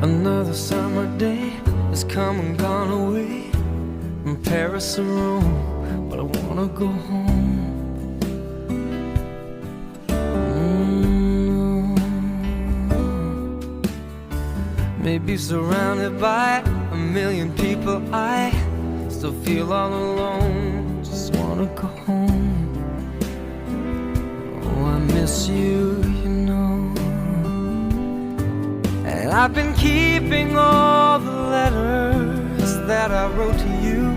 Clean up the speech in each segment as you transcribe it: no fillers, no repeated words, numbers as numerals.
Another summer day has come and gone away from Paris or Rome, but I wanna go home. Maybe surrounded by a million people, I still feel all alone. Just wanna go home. Oh, I miss you, you know. And I've been keeping all the letters that I wrote to you,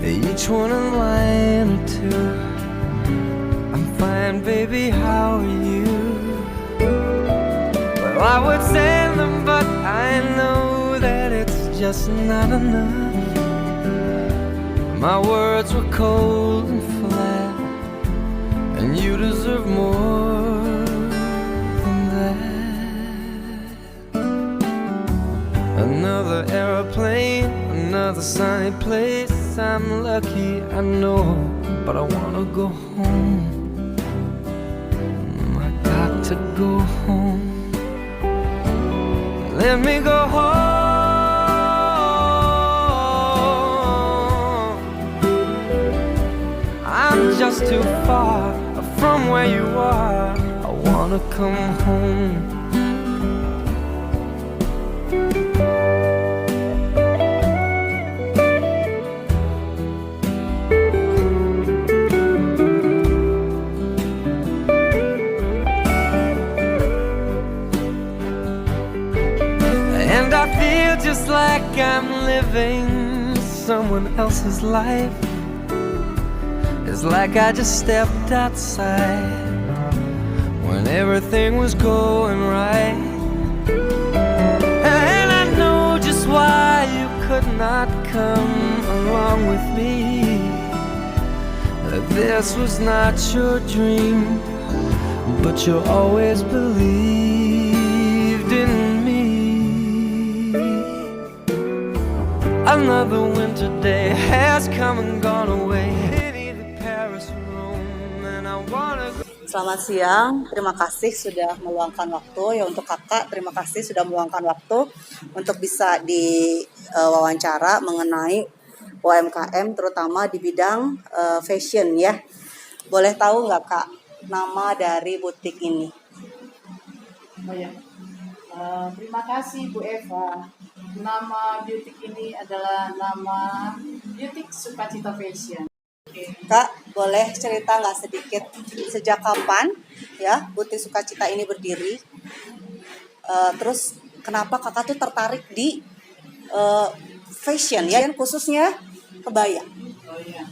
each one a line or two. I'm fine, baby, how are you? Well, I would send them, but I know that it's just not enough. My words were cold and flat, and you deserve more than that. Another airplane, another sunny place. I'm lucky, I know, but I wanna go home. I got to go home. Let me go home. I'm just too far from where you are. I wanna come home. And I feel just like I'm living someone else's life. It's like I just stepped outside when everything was going right. And I know just why you could not come along with me. That this was not your dream, but you always believed in me. Another winter day has come and gone away. Paris, Rome, and I wanna go. Selamat siang, terima kasih sudah meluangkan waktu. Ya, untuk kakak, terima kasih sudah meluangkan waktu untuk bisa diwawancara mengenai UMKM, terutama di bidang fashion ya. Boleh tahu nggak kak, nama dari butik ini? Oh ya, terima kasih Bu Eva. Nama butik ini adalah nama Butik Sukacita Fashion. Kak, boleh cerita nggak sedikit sejak kapan ya butik Sukacita ini berdiri? Terus kenapa kakak tuh tertarik di fashion ya, khususnya kebaya? Oh ya,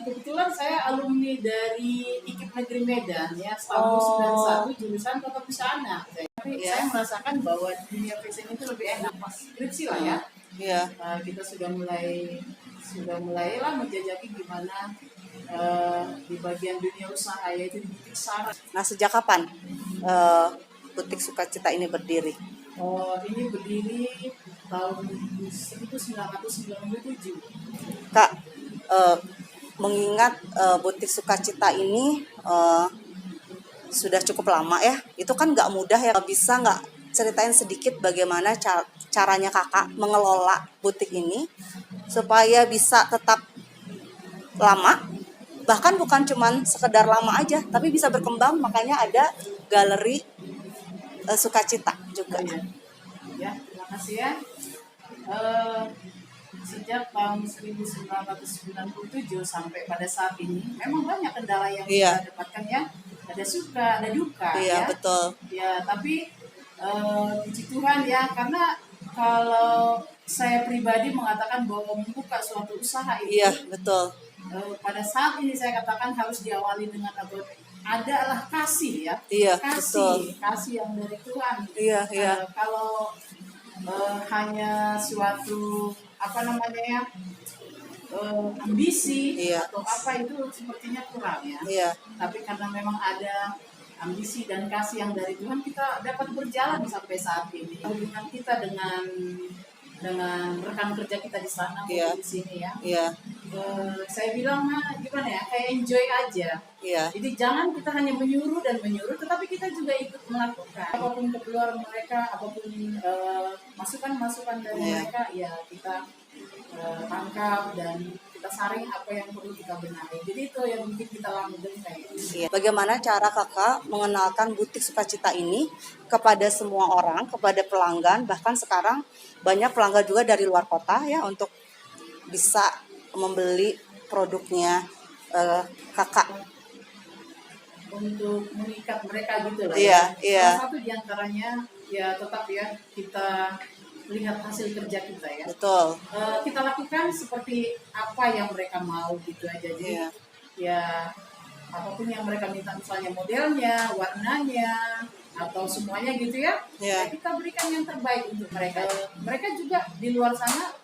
kebetulan saya alumni dari IKIP Negeri Medan ya, tahun 91 jurusan Tata Busana. Tapi saya merasakan bahwa dunia fashion itu lebih enak pas skripsi lah ya. Iya. Kita sudah mulailah menjajaki gimana di bagian dunia usaha, yaitu di butik Sarah. Nah, sejak kapan butik Sukacita ini berdiri? Ini berdiri tahun 1997. Kak, mengingat butik Sukacita ini sudah cukup lama ya, itu kan nggak mudah ya. Bisa nggak ceritain sedikit bagaimana caranya kakak mengelola butik ini supaya bisa tetap lama, bahkan bukan cuman sekedar lama aja, tapi bisa berkembang, makanya ada galeri Sukacita juga. Ya, terima kasih ya. Sejak tahun 1997 sampai pada saat ini, memang banyak kendala yang kita dapatkan ya. Ada suka, ada duka. Iya, ya. Betul. Ya, tapi puji Tuhan ya, karena kalau saya pribadi mengatakan bahwa membuka suatu usaha itu, iya, betul. Pada saat ini saya katakan harus diawali dengan adalah kasih ya. Iya, kasih yang dari Tuhan. Iya. Kalau hanya suatu ambisi atau apa, itu sepertinya kurang ya. Iya. Tapi karena memang ada ambisi dan kasih yang dari Tuhan, kita dapat berjalan sampai saat ini. Hubungan kita dengan rekan kerja kita di sana, di sini ya. Iya. saya bilang mah gimana ya, kayak enjoy aja. Iya. Jadi jangan kita hanya menyuruh dan menyuruh, tetapi kita juga ikut melakukan. Apapun keluar mereka, apapun masukan-masukan dari Iya. mereka, ya kita tangkap dan kita saring apa yang perlu kita benahi. Jadi itu yang bikin kita langgeng kayak gitu. Iya. Bagaimana cara kakak mengenalkan butik Sukacita ini kepada semua orang, kepada pelanggan, bahkan sekarang banyak pelanggan juga dari luar kota ya untuk bisa membeli produknya kakak. Untuk mengikat mereka gitu lah. Iya, ya. iya. Salah satu diantaranya ya tetap ya kita lihat hasil kerja kita ya. Betul. Kita lakukan seperti apa yang mereka mau gitu aja. Jadi Iya. ya apapun yang mereka minta, misalnya modelnya, warnanya, atau semuanya gitu ya, Iya. ya kita berikan yang terbaik untuk mereka. Mereka juga di luar sana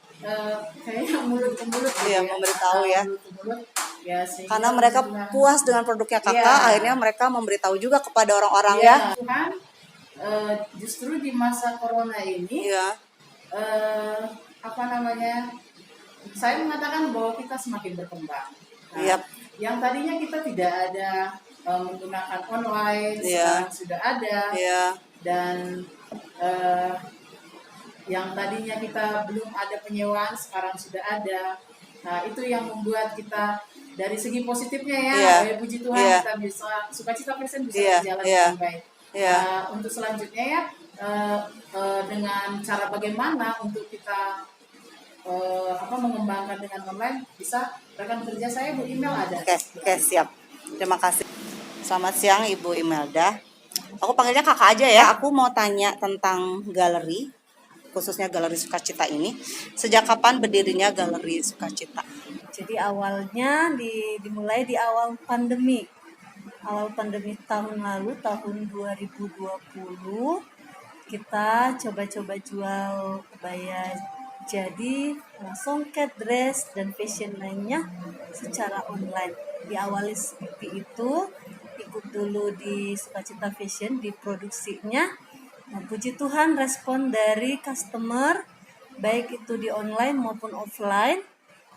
kayaknya mulut ke mulut gitu Iya, memberitahu ya. mulut ke mulut, ya, sehingga Karena mereka disitulah- puas dengan produknya kakak, Iya. akhirnya mereka memberitahu juga kepada orang-orang Iya, ya. Tuhan, justru di masa corona ini Iya. apa namanya, saya mengatakan bahwa kita semakin berkembang. Nah, Yap. yang tadinya kita tidak ada menggunakan online, Iya. sekarang sudah ada, Iya. dan yang tadinya kita belum ada penyewaan, sekarang sudah ada. Nah, itu yang membuat kita dari segi positifnya ya, Iya. ya puji Tuhan, Iya. kita bisa Sukacita Fashion bisa Iya, berjalan iya. dengan baik. Iya. Nah, untuk selanjutnya ya, dengan cara bagaimana untuk kita mengembangkan dengan online, bisa rekan kerja saya Bu email ada. Oke, siap. Terima kasih. Selamat siang Ibu Imelda. Aku panggilnya kakak aja ya. Aku mau tanya tentang galeri, khususnya Galeri Sukacita ini. Sejak kapan berdirinya Galeri Sukacita? Jadi awalnya dimulai di awal pandemi. Awal pandemi tahun lalu, tahun 2020, kita coba-coba jual kebaya jadi, songket, dress, dan fashion lainnya secara online. Diawali seperti itu, ikut dulu di Sukacita Fashion, di produksinya. Nah, puji Tuhan respon dari customer, baik itu di online maupun offline,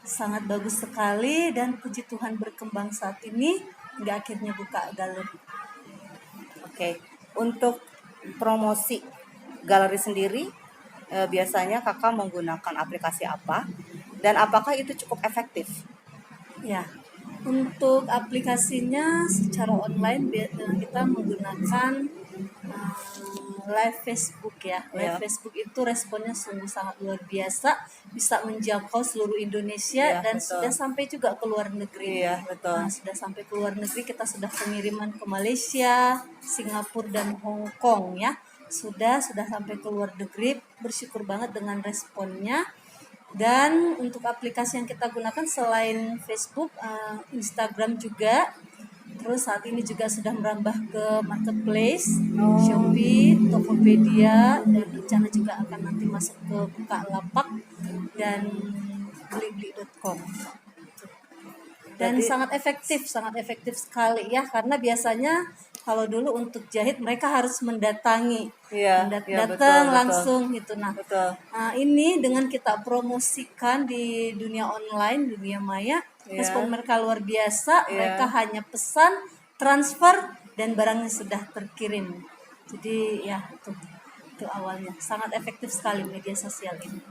sangat bagus sekali, dan puji Tuhan berkembang saat ini hingga akhirnya buka galeri. Oke. Untuk promosi galeri sendiri, biasanya kakak menggunakan aplikasi apa? Dan apakah itu cukup efektif? Ya, untuk aplikasinya secara online kita menggunakan live Facebook ya. Live Ya. Facebook itu responnya sungguh sangat luar biasa, bisa menjangkau seluruh Indonesia Ya, dan betul. sudah sampai juga ke luar negeri. Iya, betul. Nah, sudah sampai ke luar negeri, kita sudah pengiriman ke Malaysia, Singapura dan Hong Kong ya. Sudah sampai ke luar negeri, bersyukur banget dengan responnya. Dan untuk aplikasi yang kita gunakan selain Facebook, Instagram juga. Terus saat ini juga sudah merambah ke marketplace, Shopee, Tokopedia, dan rencana juga akan nanti masuk ke Bukalapak dan blibli.com. Dan Berarti- sangat efektif sekali ya, karena biasanya kalau dulu untuk jahit mereka harus mendatangi, Iya, iya, datang betul. langsung gitu. Nah, Betul. ini dengan kita promosikan di dunia online, dunia maya, Iya. respon mereka luar biasa. Iya. Mereka hanya pesan, transfer, dan barangnya sudah terkirim. Jadi ya itu awalnya sangat efektif sekali media sosial ini.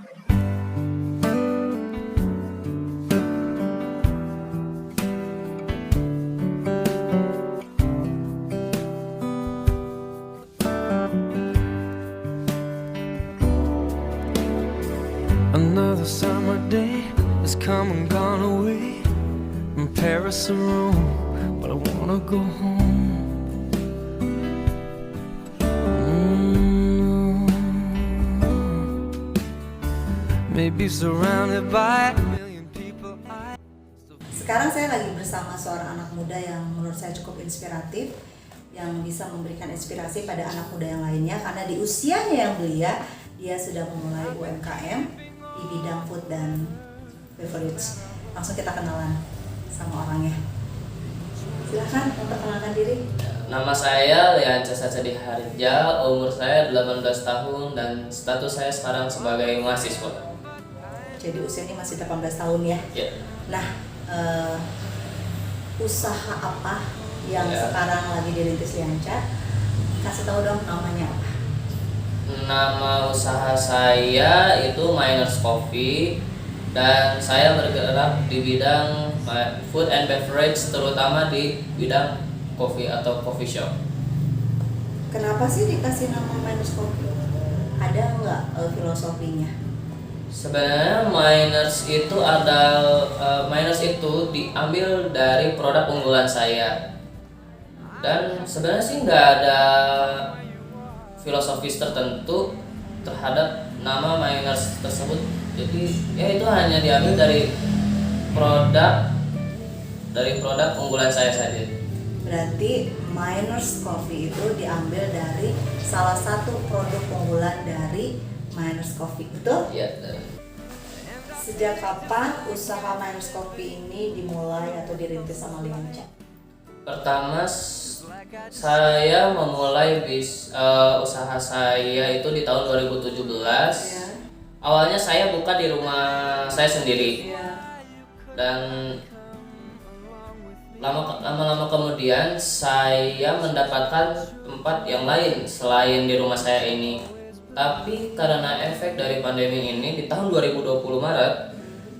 Another summer day has come and gone away. From Paris or Rome, but I wanna go home. Maybe surrounded by a million people. Sekarang saya lagi bersama seorang anak muda yang menurut saya cukup inspiratif, yang bisa memberikan inspirasi pada anak muda yang lainnya, karena di usianya yang belia dia sudah memulai UMKM di bidang food dan beverage. Langsung kita kenalan sama orangnya. Silakan memperkenalkan diri. Nama saya Lianca Sacadi Harja, umur saya 18 tahun dan status saya sekarang sebagai mahasiswa. Jadi usianya masih 18 tahun ya. Ya. Nah, usaha apa yang Ya. sekarang lagi dirintis Lianca? Kasih tahu dong namanya apa? Nama usaha saya itu Miners Coffee dan saya bergerak di bidang food and beverage, terutama di bidang kopi atau coffee shop. Kenapa sih dikasih nama Miners Coffee? Ada nggak filosofinya? Sebenarnya Miners itu diambil dari produk unggulan saya. Dan sebenarnya sih nggak ada filosofis tertentu terhadap nama Miners tersebut. Jadi ya itu hanya diambil dari produk unggulan saya saja. Berarti Miners Coffee itu diambil dari salah satu produk unggulan dari Miners Coffee, betul? Ya. Sejak kapan usaha Miners Coffee ini dimulai atau dirintis sama Lianca? Pertama saya memulai usaha saya itu di tahun 2017. Ya. Awalnya saya buka di rumah saya sendiri. Ya. Dan lama-lama kemudian saya mendapatkan tempat yang lain selain di rumah saya ini. Tapi karena efek dari pandemi ini di tahun 2020 Maret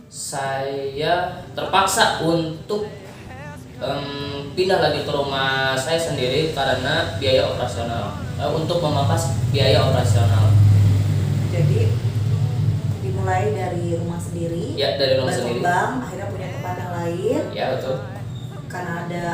saya terpaksa untuk pindah lagi ke rumah saya sendiri karena biaya operasional, untuk memangkas biaya operasional. Jadi dimulai dari rumah sendiri, Ya, dari rumah sendiri. berkembang, akhirnya punya tempat yang lain. Ya, betul. Karena ada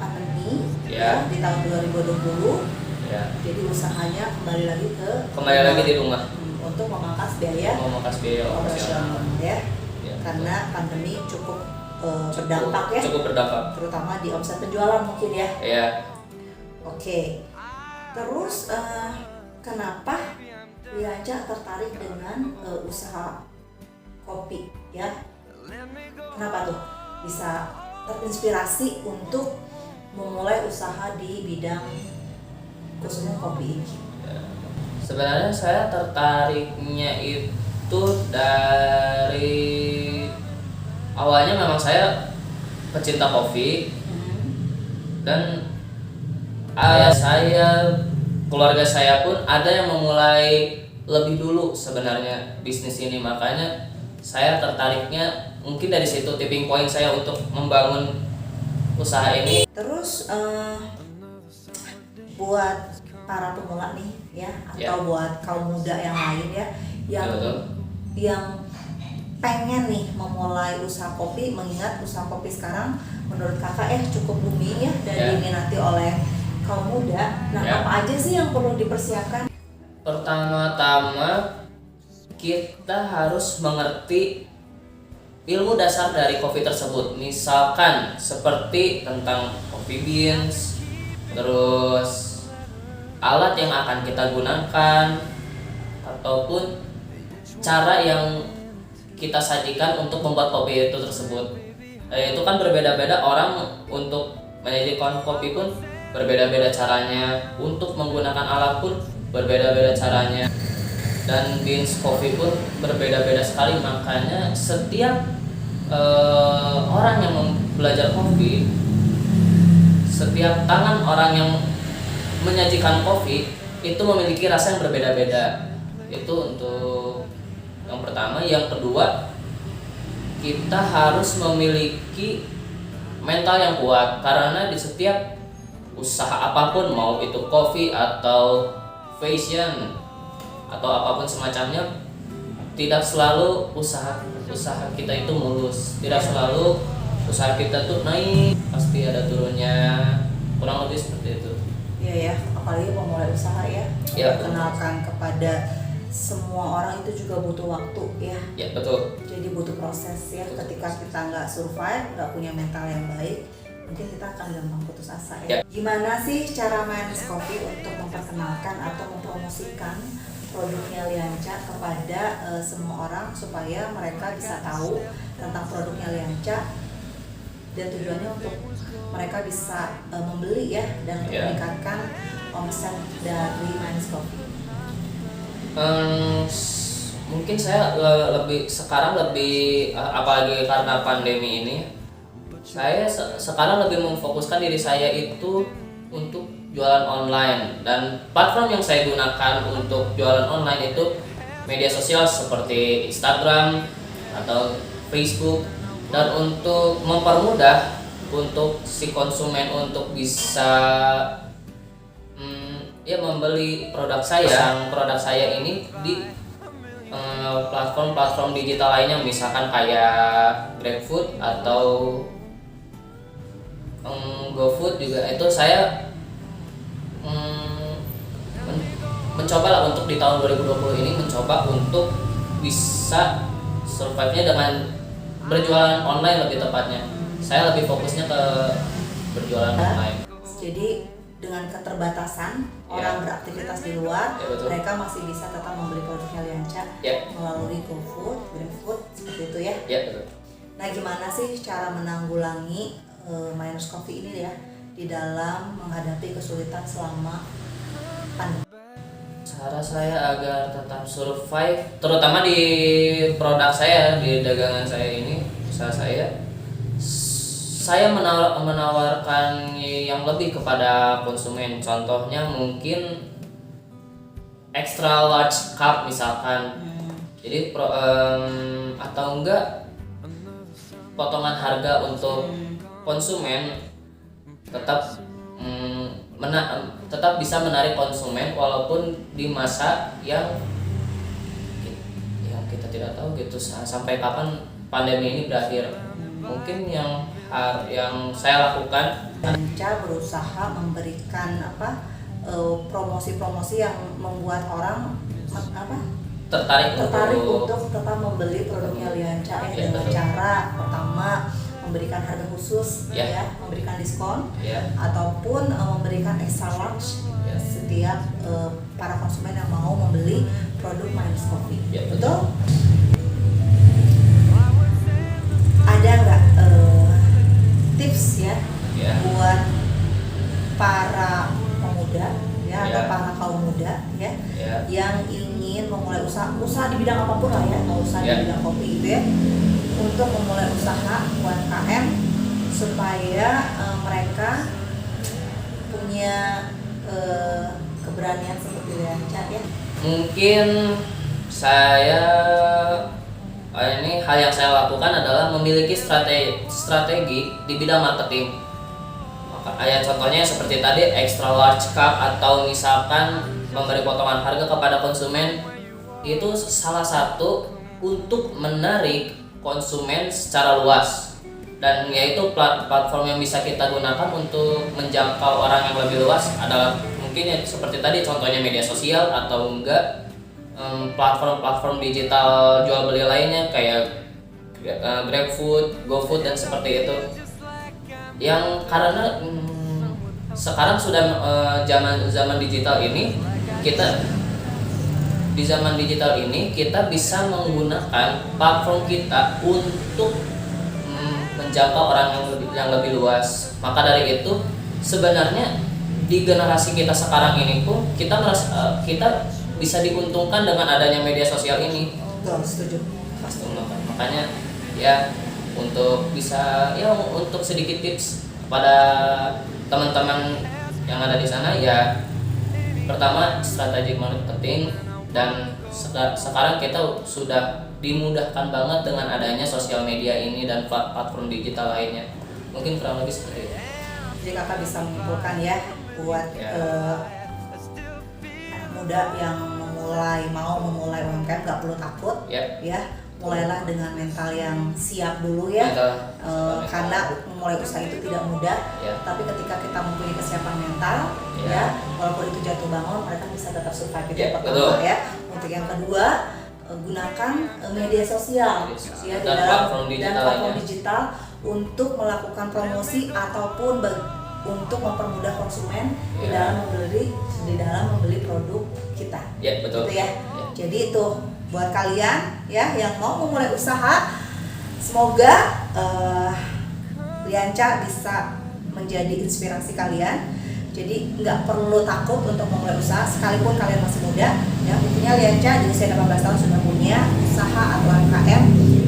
pandemi Ya. di tahun 2020, Ya. jadi usahanya kembali lagi di rumah untuk memangkas biaya memangkas biaya operasional. operasional ya. Ya, Karena pandemi cukup berdampak ya, Cukup berdampak. terutama di omset penjualan mungkin ya. Ya. Oke. Terus kenapa Lianca tertarik dengan usaha kopi ya? Kenapa tuh bisa terinspirasi untuk memulai usaha di bidang khususnya kopi ini? Sebenarnya saya tertariknya itu dari awalnya memang saya pecinta kopi dan keluarga saya pun ada yang memulai lebih dulu sebenarnya bisnis ini, makanya saya tertariknya mungkin dari situ tipping point saya untuk membangun usaha ini. Terus buat para pemula nih ya, atau buat kaum muda yang lain ya, yang pengen nih memulai usaha kopi, mengingat usaha kopi sekarang menurut kakak cukup booming ya dan diminati oleh kaum muda. Nah, apa aja sih yang perlu dipersiapkan? Pertama-tama kita harus mengerti ilmu dasar dari kopi tersebut, misalkan seperti tentang coffee beans, terus alat yang akan kita gunakan, ataupun cara yang kita sajikan untuk membuat kopi itu tersebut. Itu kan berbeda-beda, orang untuk menyajikan kopi pun berbeda-beda caranya, untuk menggunakan alat pun berbeda-beda caranya, dan beans kopi pun berbeda-beda sekali. Makanya setiap orang yang belajar kopi, setiap tangan orang yang menyajikan kopi itu memiliki rasa yang berbeda-beda. Itu untuk yang pertama. Yang kedua, kita harus memiliki mental yang kuat, karena di setiap usaha apapun, mau itu kopi atau fashion atau apapun semacamnya, tidak selalu usaha kita itu mulus, tidak selalu usaha kita tuh naik, pasti ada turunnya, kurang lebih seperti itu. Iya ya, apalagi pemulai usaha ya. Kenalkan kepada semua orang itu juga butuh waktu ya. Ya, betul. Jadi butuh proses ya. Ketika kita nggak survive, nggak punya mental yang baik, mungkin kita akan gampang putus asa ya. Gimana sih cara Miners Coffee untuk memperkenalkan atau mempromosikan produknya Lianca kepada semua orang supaya mereka bisa tahu tentang produknya Lianca, dan tujuannya untuk mereka bisa membeli ya dan meningkatkan omset dari Miners Coffee? Mungkin saya sekarang lebih apalagi karena pandemi ini, saya sekarang lebih memfokuskan diri saya itu untuk jualan online, dan platform yang saya gunakan untuk jualan online itu media sosial seperti Instagram atau Facebook, dan untuk mempermudah untuk si konsumen untuk bisa ya membeli produk saya ini di platform-platform digital lainnya, misalkan kayak GrabFood atau GoFood juga. Itu saya mencoba lah untuk di tahun 2020 ini mencoba untuk bisa survive-nya dengan berjualan online, lebih tepatnya. Saya lebih fokusnya ke berjualan online. Jadi dengan keterbatasan orang beraktivitas di luar, mereka masih bisa tetap membeli produknya Lianca melalui GoFood, GrabFood, seperti itu ya. Betul. Nah, gimana sih cara menanggulangi Miners Coffee ini ya di dalam menghadapi kesulitan selama pandemi? Cara saya agar tetap survive, terutama di produk saya, di dagangan saya ini, usaha saya menawarkan yang lebih kepada konsumen. Contohnya mungkin extra large cup misalkan. Jadi atau enggak potongan harga untuk konsumen, tetap bisa menarik konsumen walaupun di masa yang kita tidak tahu gitu sampai kapan pandemi ini berakhir. Mungkin yang saya lakukan, Lianca berusaha memberikan promosi-promosi yang membuat orang tertarik untuk tetap membeli produknya Lianca ya, dengan cara pertama memberikan harga khusus memberikan diskon ataupun memberikan extra large setiap para konsumen yang mau membeli produk Miners Coffee. Betul? Ada nggak tips buat para pemuda atau para kaum muda yang ingin memulai usaha di bidang apapun lah ya, nggak usah di bidang kopi gitu ya, untuk memulai usaha UMKM supaya mereka punya keberanian seperti Lianca ya? Mungkin ini hal yang saya lakukan adalah memiliki strategi di bidang marketing. Contohnya seperti tadi extra large cup, atau misalkan memberi potongan harga kepada konsumen, itu salah satu untuk menarik konsumen secara luas, dan yaitu platform yang bisa kita gunakan untuk menjangkau orang yang lebih luas adalah mungkin seperti tadi contohnya media sosial, atau enggak platform-platform digital jual beli lainnya kayak GrabFood, GoFood dan seperti itu. Yang karena sekarang sudah zaman digital ini, di zaman digital ini kita bisa menggunakan platform kita untuk menjangkau orang yang lebih luas. Maka dari itu sebenarnya di generasi kita sekarang ini pun kita bisa diuntungkan dengan adanya media sosial ini. Setuju. Makanya untuk untuk sedikit tips pada teman-teman yang ada di sana, pertama strategi marketing, dan sekarang kita sudah dimudahkan banget dengan adanya sosial media ini dan platform digital lainnya. Mungkin kurang lebih seperti itu. Jadi kakak bisa menyimpulkan buat anak muda yang mau memulai UMKM nggak perlu takut mulailah dengan mental yang siap dulu karena memulai usaha itu tidak mudah, tapi ketika kita mempunyai kesiapan mental walaupun itu jatuh bangun mereka bisa tetap survive. Itu yang pertama Untuk yang kedua, gunakan media sosial dan platform digital untuk melakukan promosi ataupun untuk mempermudah konsumen di dalam membeli produk kita. Betul. Gitu Jadi itu buat kalian yang mau memulai usaha, semoga Lianca bisa menjadi inspirasi kalian Jadi nggak perlu takut untuk memulai usaha sekalipun kalian masih muda. Ya, buktinya Lianca di usia 18 tahun sudah punya usaha atau UMKM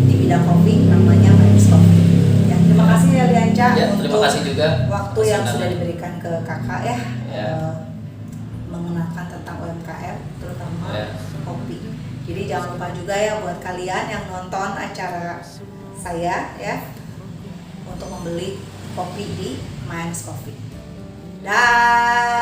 di bidang kopi namanya Manis Coffee. Ya, terima kasih ya Lianca Ya, terima kasih juga waktu yang atas sudah undangan. diberikan ke kakak ya, Ya. mengenalkan tentang UMKM terutama Ya. kopi. Jadi jangan lupa juga ya buat kalian yang nonton acara saya ya untuk membeli kopi di Manis Coffee. Dah.